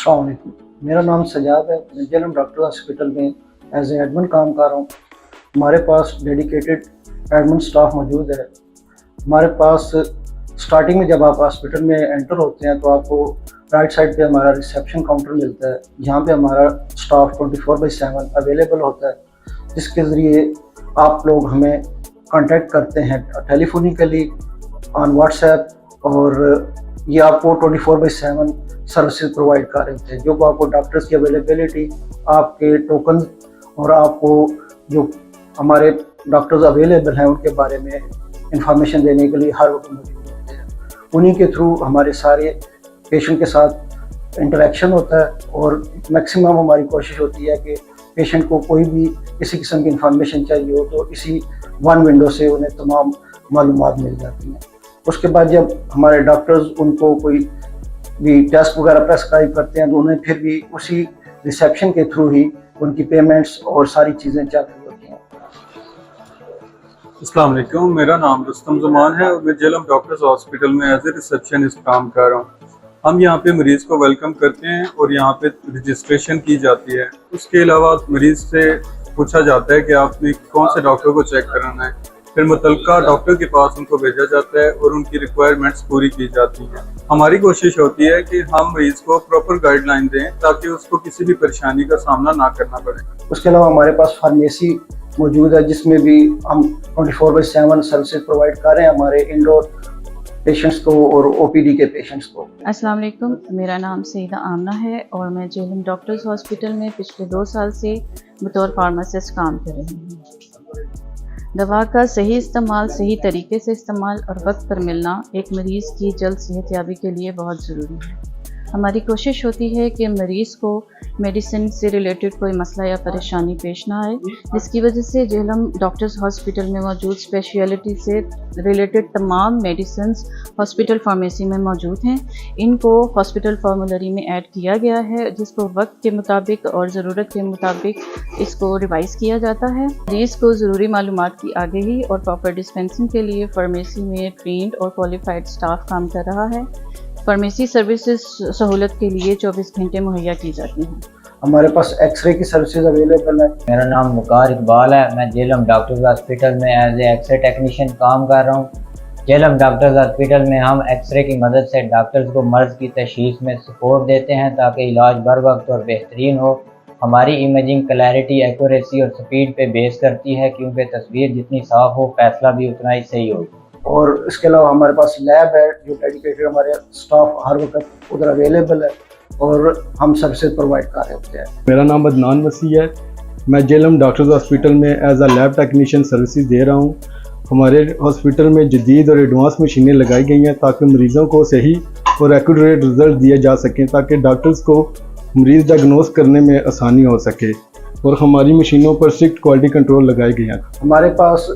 अस्सलाम वालेकुम। मेरा नाम सजाद है। मैं जेलम डॉक्टर हॉस्पिटल में एज ए एडमिन काम कर रहा हूँ। हमारे पास डेडिकेटेड एडमिन स्टाफ मौजूद है। हमारे पास स्टार्टिंग में जब आप हॉस्पिटल में एंटर होते हैं तो आपको राइट साइड पे हमारा रिसेप्शन काउंटर मिलता है, जहाँ पे हमारा स्टाफ 24/7 अवेलेबल होता है, जिसके ज़रिए आप लोग हमें कांटेक्ट करते हैं टेलीफोनिकली, ऑन व्हाट्सएप, और ये आपको 24/7 सर्विसेज प्रोवाइड कर रहे थे, जो आपको डॉक्टर्स की अवेलेबिलिटी, आपके टोकन और आपको जो हमारे डॉक्टर्स अवेलेबल हैं उनके बारे में इंफॉर्मेशन देने के लिए हर वक्त मौजूद होते हैं। उन्हीं के थ्रू हमारे सारे पेशेंट के साथ इंटरेक्शन होता है और मैक्सिमम हमारी कोशिश होती है कि पेशेंट को कोई भी किसी किस्म की इंफॉर्मेशन चाहिए हो तो इसी वन विंडो से उन्हें तमाम मालूमात मिल जाती हैं। उसके बाद जब हमारे डॉक्टर्स उनको कोई भी टेस्ट वगैरह प्रेस्क्राइब करते हैं तो उन्हें फिर भी उसी रिसेप्शन के थ्रू ही उनकी पेमेंट्स और सारी चीज़ें चल रही होती हैं। अस्सलाम वालेकुम, मेरा नाम रुस्तम जमान है और मैं जेलम डॉक्टर्स हॉस्पिटल में एज ए रिसेप्शनिस्ट काम कर रहा हूँ। हम यहाँ पे मरीज़ को वेलकम करते हैं और यहाँ पे रजिस्ट्रेशन की जाती है। उसके अलावा मरीज़ से पूछा जाता है कि आपने कौन से डॉक्टर को चेक कराना है, फिर मुतल्लिका डॉक्टर के पास उनको भेजा जाता है और उनकी रिक्वायरमेंट्स पूरी की जाती हैं। हमारी कोशिश होती है कि हम मरीज़ को प्रॉपर गाइडलाइन दें ताकि उसको किसी भी परेशानी का सामना ना करना पड़े। उसके अलावा हमारे पास फार्मेसी मौजूद है, जिसमें भी हम 24/7 सर्विसेज प्रोवाइड कर रहे हैं हमारे इंडोर पेशेंट्स को और ओपीडी के पेशेंट्स को। अस्सलाम वालेकुम, मेरा नाम सईदा आमना है और मैं जेलम डॉक्टर्स हॉस्पिटल में पिछले 2 साल से बतौर फार्मासिस्ट काम कर रही हूँ। दवा का सही इस्तेमाल, सही तरीके से इस्तेमाल और वक्त पर मिलना एक मरीज़ की जल्द सेहतयाबी के लिए बहुत ज़रूरी है। हमारी कोशिश होती है कि मरीज़ को मेडिसिन से रिलेटेड कोई मसला या परेशानी पेश ना आए, जिसकी वजह से जेलम डॉक्टर्स हॉस्पिटल में मौजूद स्पेशलिटी से रिलेटेड तमाम मेडिसिन हॉस्पिटल फार्मेसी में मौजूद हैं। इनको हॉस्पिटल फार्मूलरी में ऐड किया गया है, जिसको वक्त के मुताबिक और ज़रूरत के मुताबिक इसको रिवाइज़ किया जाता है। मरीज़ को ज़रूरी मालूमात की आगाही और प्रॉपर डिस्पेंसिंग के लिए फार्मेसी में ट्रेंड और क्वालिफाइड स्टाफ काम कर रहा है। फार्मेसी सर्विसेज सहूलत के लिए 24 घंटे मुहैया की जाती हैं। हमारे पास एक्सरे की सर्विसेज अवेलेबल है। मेरा नाम वकार इकबाल है। मैं जेलम डॉक्टर्स हॉस्पिटल में एज ए एक्सरे टेक्नीशियन काम कर रहा हूँ। जेलम डॉक्टर्स हॉस्पिटल में हम एक्सरे की मदद से डॉक्टर्स को मर्ज़ की तशख़ीस में सपोर्ट देते हैं ताकि इलाज बर वक्त और बेहतरीन हो। हमारी इमेजिंग क्लैरिटी, एक्यूरेसी और स्पीड पे बेस करती है, क्योंकि तस्वीर जितनी साफ़ हो फैसला भी उतना ही सही हो। और इसके अलावा हमारे पास लैब है जो डेडिकेटेड, हमारे स्टाफ हर वक्त उधर अवेलेबल है और हम सर्विसेज प्रोवाइड कर रहे होते हैं। मेरा नाम अदनान वसी है। मैं जेलम डॉक्टर्स हॉस्पिटल में as a lab technician services दे रहा हूँ। हमारे हॉस्पिटल में जदीद और एडवांस मशीनें लगाई गई हैं ताकि मरीज़ों को सही और एक्यूरेट रिजल्ट दिए जा सकें, ताकि डॉक्टर्स को मरीज़ डायग्नोस करने में आसानी हो सके। और हमारी मशीनों पर स्ट्रिक्ट क्वालिटी कंट्रोल लगाए गए हैं। हमारे पास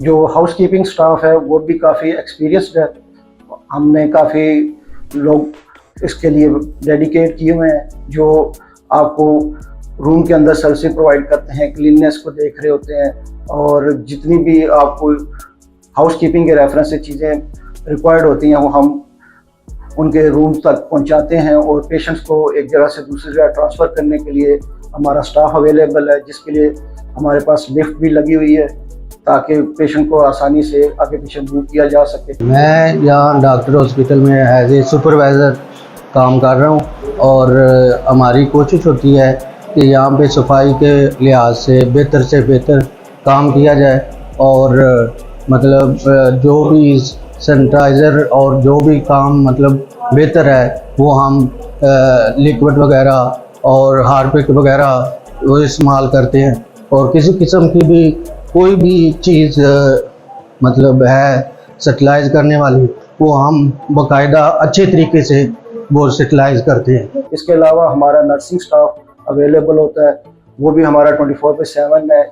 जो हाउस कीपिंग स्टाफ है वो भी काफ़ी एक्सपीरियंस्ड है। हमने काफ़ी लोग इसके लिए डेडिकेट किए हुए हैं जो आपको रूम के अंदर सर्विस प्रोवाइड करते हैं, क्लीननेस को देख रहे होते हैं और जितनी भी आपको हाउस कीपिंग के रेफरेंस से चीज़ें रिक्वायर्ड होती हैं वो हम उनके रूम तक पहुंचाते हैं। और पेशेंट्स को एक जगह से दूसरी जगह ट्रांसफ़र करने के लिए हमारा स्टाफ अवेलेबल है, जिसके लिए हमारे पास लिफ्ट भी लगी हुई है ताकि पेशेंट को आसानी से आगे पीछे मूव किया जा सके। मैं यहाँ डॉक्टर हॉस्पिटल में एज ए सुपरवाइज़र काम कर रहा हूँ और हमारी कोशिश होती है कि यहाँ पे सफाई के लिहाज से बेहतर काम किया जाए और मतलब जो भी सैनिटाइज़र और जो भी काम मतलब बेहतर है वो हम लिक्विड वगैरह और हार्पिक वगैरह वो इस्तेमाल करते हैं। और किसी किस्म की भी कोई भी चीज़ मतलब है सेटलाइज करने वाली वो हम बाकायदा अच्छे तरीके से वो सेटलाइज करते हैं। इसके अलावा हमारा नर्सिंग स्टाफ अवेलेबल होता है, वो भी हमारा 24/7 है।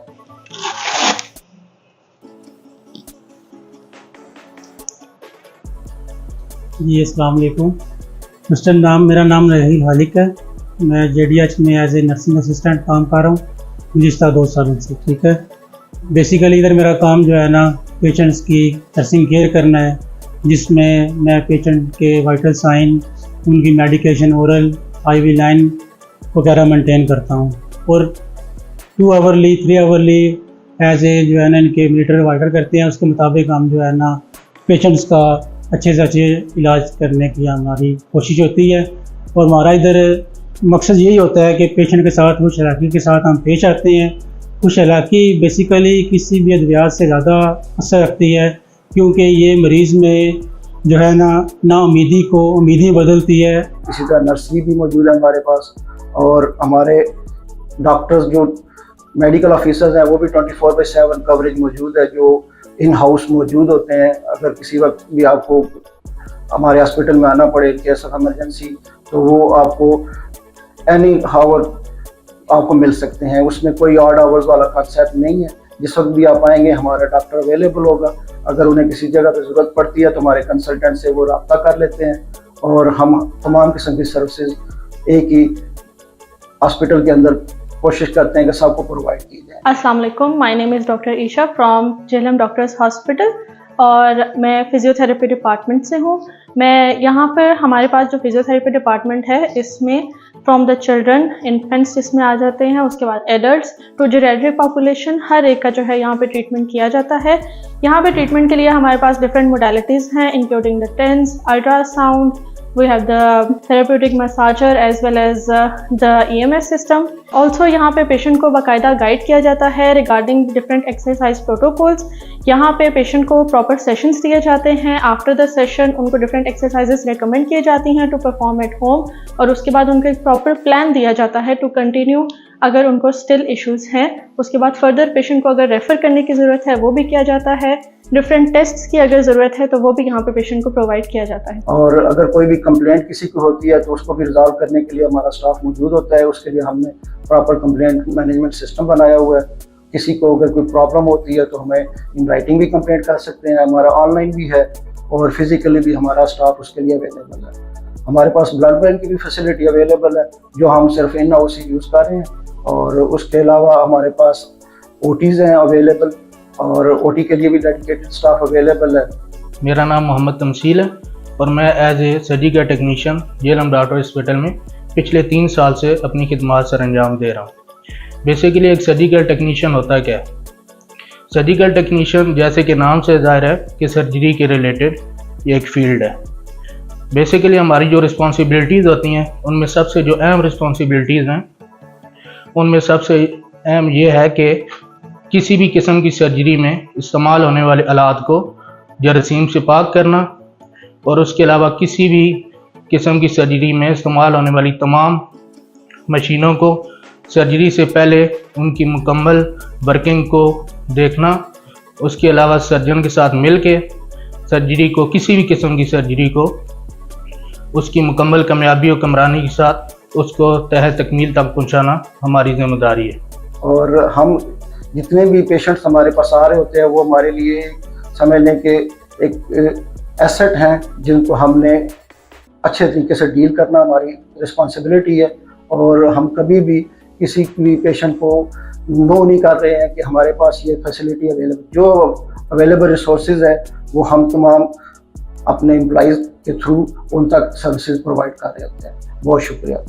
जी अस्सलाम वालेकुम। मेरा नाम रहील हालिक है। मैं JDH में एज ए नर्सिंग असिस्टेंट काम कर रहा हूँ गुज़िश्ता 2 सालों से। ठीक है, बेसिकली इधर मेरा काम जो है ना पेशेंट्स की नर्सिंग केयर करना है, जिसमें मैं पेशेंट के वाइटल साइन, उनकी मेडिकेशन, ओरल IV लाइन वगैरह मेंटेन करता हूँ। और 2 आवरली 3 आवरली एज ए जो है ना इनके मीटर वाइडर करते हैं, उसके मुताबिक हम जो है ना पेशेंट्स का अच्छे से अच्छे इलाज करने की हमारी कोशिश होती है। और हमारा इधर मकसद यही होता है कि पेशेंट के साथ खुश हलाकी के साथ हम पेश आते हैं। खुश हलाकी बेसिकली किसी भी अद्वियात से ज़्यादा असर रखती है, क्योंकि ये मरीज़ में जो है ना उम्मीदी को उम्मीदें बदलती है। इसी तरह नर्सरी भी मौजूद है हमारे पास, और हमारे डॉक्टर्स जो मेडिकल ऑफिसर्स हैं वो भी 24/7 कवरेज मौजूद है, जो इन हाउस मौजूद होते हैं। अगर किसी वक्त भी आपको हमारे हॉस्पिटल में आना पड़े केस ऑफ इमरजेंसी, तो वो आपको एनी हावर आपको मिल सकते हैं। उसमें कोई ऑड आवर्स वाला कॉन्सेप्ट नहीं है। जिस वक्त भी आप आएंगे हमारा डॉक्टर अवेलेबल होगा। अगर उन्हें किसी जगह पर ज़रूरत पड़ती है तो हमारे कंसल्टेंट से वो रब्ता कर लेते हैं, और हम तमाम किस्म की सर्विसेज एक ही हॉस्पिटल के अंदर कोशिश करते हैं कि सबको प्रोवाइड की जाए। अस्सलाम वालेकुम, my name is doctor Isha from Jhelum doctors hospital, और मैं फ़िज़ियोथेरेपी डिपार्टमेंट से हूँ। मैं यहाँ पर हमारे पास जो फ़िज़ियोथेरेपी डिपार्टमेंट है, इसमें फ्रॉम द चिल्ड्रन, इन्फेंट्स इसमें आ जाते हैं, उसके बाद एडल्ट्स टू जेरियाट्रिक पॉपुलेशन, हर एक का जो है यहाँ पे ट्रीटमेंट किया जाता है। यहाँ पे ट्रीटमेंट के लिए हमारे पास डिफरेंट मोडालिटीज़ हैं, including the TENS, ultrasound, we have the therapeutic massager as well as the EMS system. Also यहाँ पे पेशेंट को बाकायदा गाइड किया जाता है रिगार्डिंग डिफरेंट एक्सरसाइज प्रोटोकॉल्स। यहाँ पे पेशेंट को प्रॉपर सेशंस दिए जाते हैं। आफ्टर द सेशन उनको डिफरेंट एक्सरसाइजेस रिकमेंड किए जाती हैं टू परफॉर्म एट होम, और उसके बाद उनको एक प्रॉपर प्लान दिया जाता है टू कंटिन्यू अगर उनको स्टिल इश्यूज़ हैं। उसके बाद फर्दर पेशेंट को अगर रेफ़र करने की ज़रूरत है वो भी किया जाता है। डिफरेंट टेस्ट्स की अगर ज़रूरत है तो वो भी यहाँ पे पेशेंट को प्रोवाइड किया जाता है। और अगर कोई भी कंप्लेंट किसी को होती है तो उसको भी रिजॉल्व करने के लिए हमारा स्टाफ मौजूद होता है। उसके लिए हमने प्रॉपर कंप्लेंट मैनेजमेंट सिस्टम बनाया हुआ है। किसी को अगर कोई प्रॉब्लम होती है तो हमें इन राइटिंग भी कंप्लेंट कर सकते हैं। हमारा ऑनलाइन भी है और फिजिकली भी हमारा स्टाफ उसके लिए अवेलेबल है। हमारे पास ब्लड बैंक की भी फैसिलिटी अवेलेबल है, जो हम सिर्फ इन हाउस ही यूज़ कर रहे हैं। और उसके अलावा हमारे पास OTs हैं अवेलेबल, और OT के लिए भी डेडिकेटेड स्टाफ अवेलेबल है। मेरा नाम मोहम्मद तमसील है और मैं as a surgical technician Jhelum doctor hospital में पिछले 3 साल से अपनी खिदमत सर अंजाम दे रहा हूँ। बेसिकली एक सर्जिकल टेक्नीशियन होता क्या है? सर्जिकल टेक्नीशियन जैसे कि नाम से ज़ाहिर है कि सर्जरी के रिलेटेड ये एक फील्ड है। बेसिकली हमारी जो रिस्पॉन्सिबिलिटीज़ होती हैं उनमें सबसे जो अहम रिस्पॉन्सिबिलिटीज़ हैं उनमें सबसे अहम ये है कि किसी भी किस्म की सर्जरी में इस्तेमाल होने वाले आलात को जरासीम से पाक करना, और उसके अलावा किसी भी किस्म की सर्जरी में इस्तेमाल होने वाली तमाम मशीनों को सर्जरी से पहले उनकी मुकम्मल वर्किंग को देखना। उसके अलावा सर्जन के साथ मिल के सर्जरी को, किसी भी किस्म की सर्जरी को उसकी मुकम्मल कामयाबी और कमरानी के साथ उसको तह तकमील तक पहुंचाना हमारी जिम्मेदारी है। और हम जितने भी पेशेंट्स हमारे पास आ रहे होते हैं वो हमारे लिए समझने के एक एसेट हैं, जिनको हमने अच्छे तरीके से डील करना हमारी रिस्पॉन्सिबिलिटी है। और हम कभी भी किसी भी पेशेंट को नो नहीं कर रहे हैं कि हमारे पास ये फैसिलिटी अवेलेबल, जो अवेलेबल रिसोर्सेज है वो हम तमाम अपने एम्प्लॉइज़ के थ्रू उन तक सर्विसेज प्रोवाइड कर रहे होते हैं। बहुत शुक्रिया।